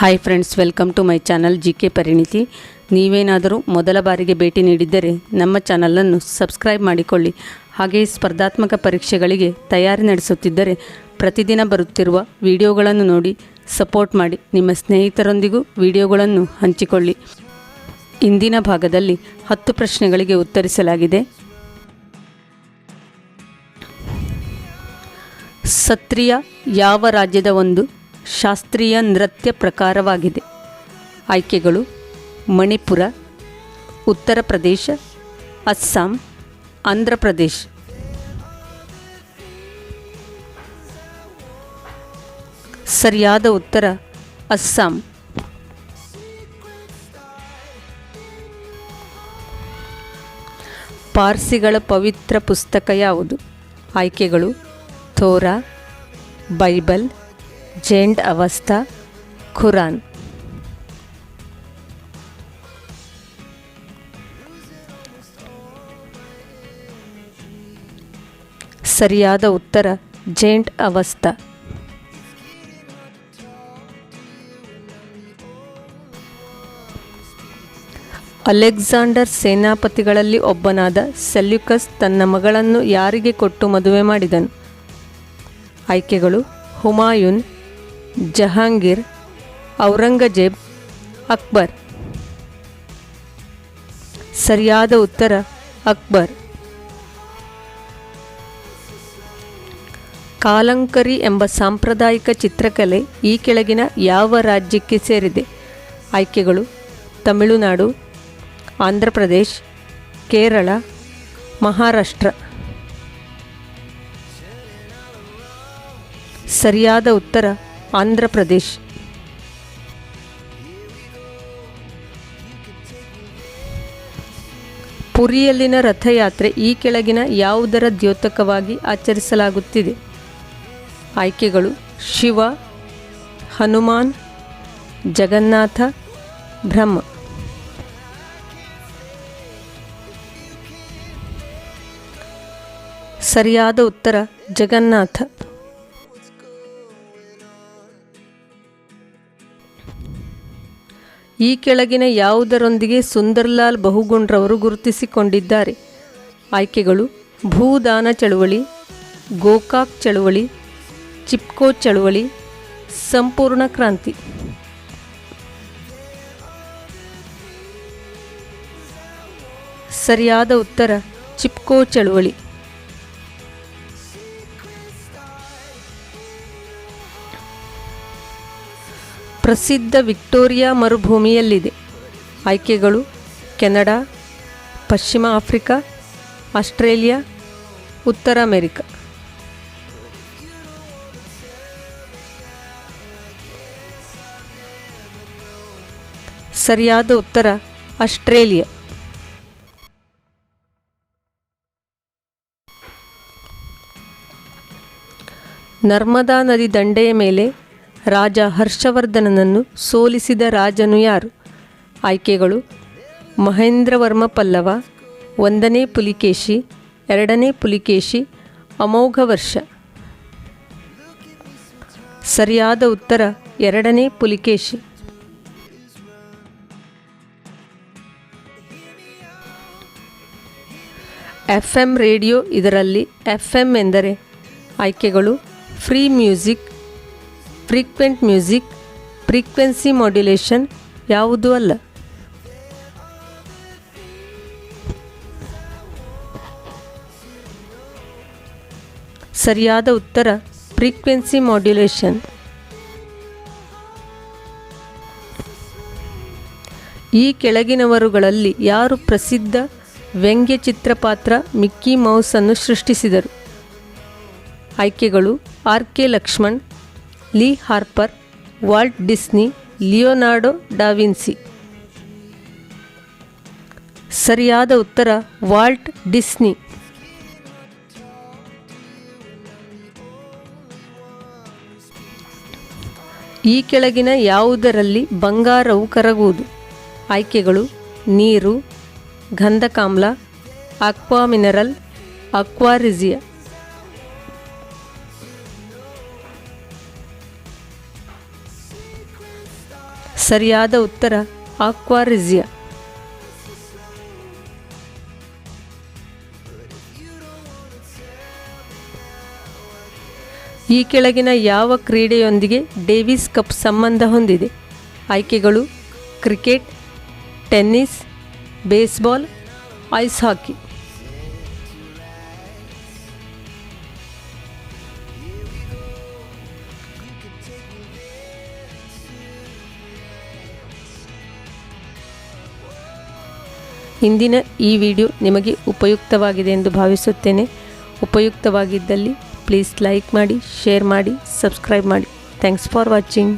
Hi friends, welcome to my channel GK ಪರಿಣಿತಿ. ನೀವೇನಾದರೂ ಮೊದಲ ಬಾರಿಗೆ ಭೇಟಿ ನೀಡಿದ್ದರೆ ನಮ್ಮ ಚಾನಲನ್ನು ಸಬ್ಸ್ಕ್ರೈಬ್ ಮಾಡಿಕೊಳ್ಳಿ. ಹಾಗೆಯೇ ಸ್ಪರ್ಧಾತ್ಮಕ ಪರೀಕ್ಷೆಗಳಿಗೆ ತಯಾರಿ ನಡೆಸುತ್ತಿದ್ದರೆ ಪ್ರತಿದಿನ ಬರುತ್ತಿರುವ ವಿಡಿಯೋಗಳನ್ನು ನೋಡಿ ಸಪೋರ್ಟ್ ಮಾಡಿ. ನಿಮ್ಮ ಸ್ನೇಹಿತರೊಂದಿಗೂ ವಿಡಿಯೋಗಳನ್ನು ಹಂಚಿಕೊಳ್ಳಿ. ಇಂದಿನ ಭಾಗದಲ್ಲಿ 10 ಪ್ರಶ್ನೆಗಳಿಗೆ ಉತ್ತರಿಸಲಾಗಿದೆ. ಸತ್ರಿಯ ಯಾವ ರಾಜ್ಯದ ಒಂದು ಶಾಸ್ತ್ರೀಯ ನೃತ್ಯ ಪ್ರಕಾರವಾಗಿದೆ? ಆಯ್ಕೆಗಳು: ಮಣಿಪುರ, ಉತ್ತರ ಪ್ರದೇಶ, ಅಸ್ಸಾಂ, ಆಂಧ್ರ ಪ್ರದೇಶ. ಸರಿಯಾದ ಉತ್ತರ ಅಸ್ಸಾಂ. ಪಾರ್ಸಿಗಳ ಪವಿತ್ರ ಪುಸ್ತಕ ಯಾವುದು? ಆಯ್ಕೆಗಳು: ಥೋರಾ, ಬೈಬಲ್, ಝೆಂಡ್ ಅವಸ್ಥಾ, ಖುರಾನ್. ಸರಿಯಾದ ಉತ್ತರ ಝೆಂಡ್ ಅವಸ್ಥಾ. ಅಲೆಕ್ಸಾಂಡರ್ ಸೇನಾಪತಿಗಳಲ್ಲಿ ಒಬ್ಬನಾದ ಸೆಲ್ಯೂಕಸ್ ತನ್ನ ಮಗಳನ್ನು ಯಾರಿಗೆ ಕೊಟ್ಟು ಮದುವೆ ಮಾಡಿದನು? ಆಯ್ಕೆಗಳು: ಹುಮಾಯೂನ್, ಜಹಾಂಗೀರ್, ಔರಂಗಜೇಬ್, ಅಕ್ಬರ್. ಸರಿಯಾದ ಉತ್ತರ ಅಕ್ಬರ್. ಕಾಲಂಕರಿ ಎಂಬ ಸಾಂಪ್ರದಾಯಿಕ ಚಿತ್ರಕಲೆ ಈ ಕೆಳಗಿನ ಯಾವ ರಾಜ್ಯಕ್ಕೆ ಸೇರಿದೆ? ಆಯ್ಕೆಗಳು: ತಮಿಳುನಾಡು, ಆಂಧ್ರ ಪ್ರದೇಶ್, ಕೇರಳ, ಮಹಾರಾಷ್ಟ್ರ. ಸರಿಯಾದ ಉತ್ತರ ಆಂಧ್ರ ಪ್ರದೇಶ್. ಪುರಿಯಲ್ಲಿನ ರಥಯಾತ್ರೆ ಈ ಕೆಳಗಿನ ಯಾವುದರ ದ್ಯೋತಕವಾಗಿ ಆಚರಿಸಲಾಗುತ್ತಿದೆ? ಆಯ್ಕೆಗಳು: ಶಿವ, ಹನುಮಾನ್, ಜಗನ್ನಾಥ, ಬ್ರಹ್ಮ. ಸರಿಯಾದ ಉತ್ತರ ಜಗನ್ನಾಥ. ಈ ಕೆಳಗಿನ ಯಾವುದರೊಂದಿಗೆ ಸುಂದರ್ಲಾಲ್ ಬಹುಗುಣ್ರವರು ಗುರುತಿಸಿಕೊಂಡಿದ್ದಾರೆ? ಆಯ್ಕೆಗಳು: ಭೂದಾನ ಚಳುವಳಿ, ಗೋಕಾಕ್ ಚಳುವಳಿ, ಚಿಪ್ಕೋ ಚಳುವಳಿ, ಸಂಪೂರ್ಣ ಕ್ರಾಂತಿ. ಸರಿಯಾದ ಉತ್ತರ ಚಿಪ್ಕೋ ಚಳುವಳಿ. ಪ್ರಸಿದ್ಧ ವಿಕ್ಟೋರಿಯಾ ಮರುಭೂಮಿಯಲ್ಲಿದೆ? ಆಯ್ಕೆಗಳು: ಕೆನಡಾ, ಪಶ್ಚಿಮ ಆಫ್ರಿಕಾ, ಆಸ್ಟ್ರೇಲಿಯಾ, ಉತ್ತರ ಅಮೆರಿಕ. ಸರಿಯಾದ ಉತ್ತರ ಆಸ್ಟ್ರೇಲಿಯಾ. ನರ್ಮದಾ ನದಿ ದಂಡೆಯ ಮೇಲೆ ರಾಜ ಹರ್ಷವರ್ಧನನನ್ನು ಸೋಲಿಸಿದ ರಾಜನು ಯಾರು? ಆಯ್ಕೆಗಳು: ಮಹೇಂದ್ರವರ್ಮ ಪಲ್ಲವ, 1ನೇ ಪುಲಿಕೇಶಿ, 2ನೇ ಪುಲಿಕೇಶಿ, ಅಮೋಘ ವರ್ಷ. ಸರಿಯಾದ ಉತ್ತರ 2ನೇ ಪುಲಿಕೇಶಿ. FM ರೇಡಿಯೋ, ಇದರಲ್ಲಿ FM ಎಂದರೆ? ಆಯ್ಕೆಗಳು: free music, frequent music, frequency modulation, ಯಾವುದೂ ಅಲ್ಲ. ಸರಿಯಾದ ಉತ್ತರ ಫ್ರೀಕ್ವೆನ್ಸಿ ಮಾಡ್ಯುಲೇಷನ್. ಈ ಕೆಳಗಿನವರುಗಳಲ್ಲಿ ಯಾರು ಪ್ರಸಿದ್ಧ ವ್ಯಂಗ್ಯಚಿತ್ರ ಪಾತ್ರ ಮಿಕ್ಕಿ ಮೌಸ್ ಅನ್ನು ಸೃಷ್ಟಿಸಿದರು? ಆಯ್ಕೆಗಳು: R.K. ಲಕ್ಷ್ಮಣ್, ಲೀ ಹಾರ್ಪರ್, ವಾಲ್ಟ್ ಡಿಸ್ನಿ, ಲಿಯೋನಾರ್ಡೋ ಡಾ ವಿನ್ಸಿ. ಸರಿಯಾದ ಉತ್ತರ ವಾಲ್ಟ್ ಡಿಸ್ನಿ. ಈ ಕೆಳಗಿನ ಯಾವುದರಲ್ಲಿ ಬಂಗಾರವು ಕರಗುವುದು? ಆಯ್ಕೆಗಳು: ನೀರು, ಗಂಧಕಾಮ್ಲ, ಆಕ್ವಾ ಮಿನರಲ್, ಅಕ್ವಾರಿಜಿಯಾ. ಸರಿಯಾದ ಉತ್ತರ ಆಕ್ವಾರಿಜಿಯಾ. ಈ ಕೆಳಗಿನ ಯಾವ ಕ್ರೀಡೆಯೊಂದಿಗೆ ಡೇವಿಸ್ ಕಪ್ ಸಂಬಂಧ ಹೊಂದಿದೆ? ಆಯ್ಕೆಗಳು: ಕ್ರಿಕೆಟ್, ಟೆನ್ನಿಸ್, ಬೇಸ್ಬಾಲ್, ಐಸ್ ಹಾಕಿ. ಇಂದಿನ ಈ ವಿಡಿಯೋ ನಿಮಗೆ ಉಪಯುಕ್ತವಾಗಿದೆ ಎಂದು ಭಾವಿಸುತ್ತೇನೆ. ಉಪಯುಕ್ತವಾಗಿದ್ದಲ್ಲಿ ಪ್ಲೀಸ್ ಲೈಕ್ ಮಾಡಿ, ಶೇರ್ ಮಾಡಿ, ಸಬ್ಸ್ಕ್ರೈಬ್ ಮಾಡಿ. Thanks for watching.